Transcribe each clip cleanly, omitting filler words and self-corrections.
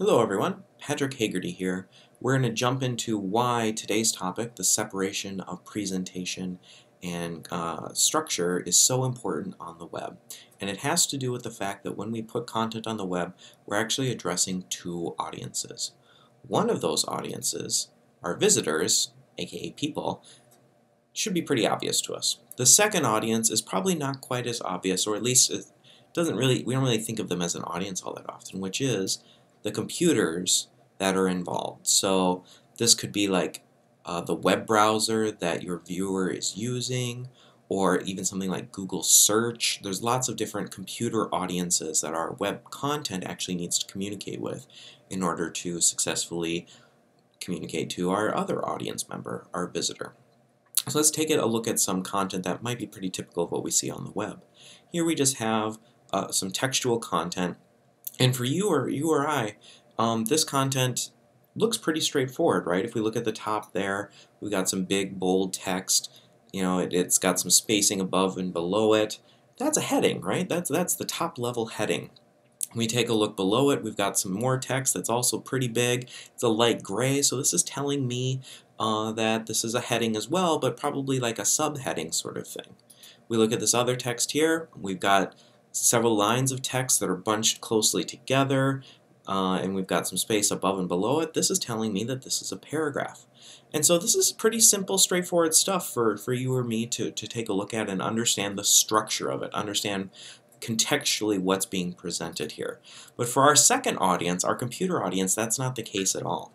Hello everyone, Patrick Hagerty here. We're going to jump into why today's topic, the separation of presentation and structure, is so important on the web. And it has to do with the fact that when we put content on the web, we're actually addressing two audiences. One of those audiences, our visitors, aka people, should be pretty obvious to us. The second audience is probably not quite as obvious, or at least we don't really think of them as an audience all that often, which is the computers that are involved. So this could be like the web browser that your viewer is using, or even something like Google search. There's lots of different computer audiences that our web content actually needs to communicate with in order to successfully communicate to our other audience member, our visitor. So let's take a look at some content that might be pretty typical of what we see on the web. Here we just have some textual content, and for you or I, this content looks pretty straightforward, right? If we look at the top there, we've got some big bold text. You know, it's got some spacing above and below it. That's a heading, right? That's the top level heading. We take a look below it, we've got some more text that's also pretty big. It's a light gray, so this is telling me that this is a heading as well, but probably like a subheading sort of thing. We look at this other text here, we've got several lines of text that are bunched closely together, and we've got some space above and below it. This is telling me that this is a paragraph. And so this is pretty simple, straightforward stuff for you or me to take a look at and understand the structure of it, understand contextually what's being presented here. But for our second audience, our computer audience, that's not the case at all.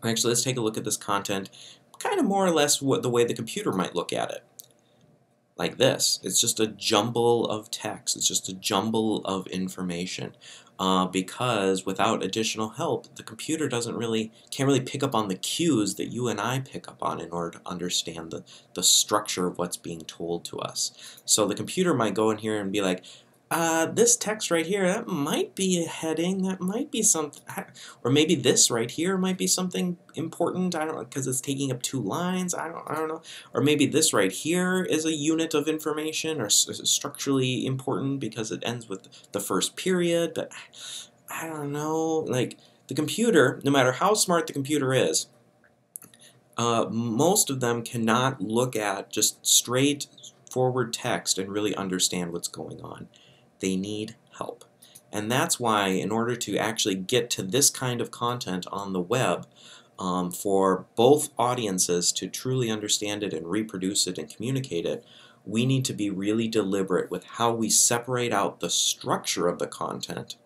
Actually, let's take a look at this content kind of more or less the way the computer might look at it. Like this. It's just a jumble of text. It's just a jumble of information. Because without additional help, the computer can't really pick up on the cues that you and I pick up on in order to understand the structure of what's being told to us. So the computer might go in here and be like, this text right here, that might be a heading, that might be something, or maybe this right here might be something important, I don't know, because it's taking up 2 lines, I don't know, or maybe this right here is a unit of information, or structurally important because it ends with the first period, but I don't know, like, the computer, no matter how smart the computer is, most of them cannot look at just straight forward text and really understand what's going on. They need help. And that's why, in order to actually get to this kind of content on the web, for both audiences to truly understand it and reproduce it and communicate it, we need to be really deliberate with how we separate out the structure of the content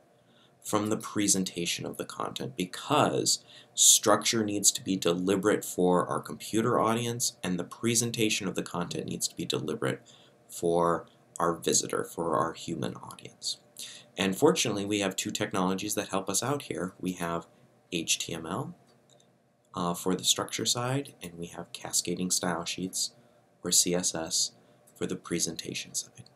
from the presentation of the content, because structure needs to be deliberate for our computer audience and the presentation of the content needs to be deliberate for our visitor, for our human audience. And fortunately, we have 2 technologies that help us out here. We have HTML for the structure side, and we have cascading style sheets, or CSS, for the presentation side.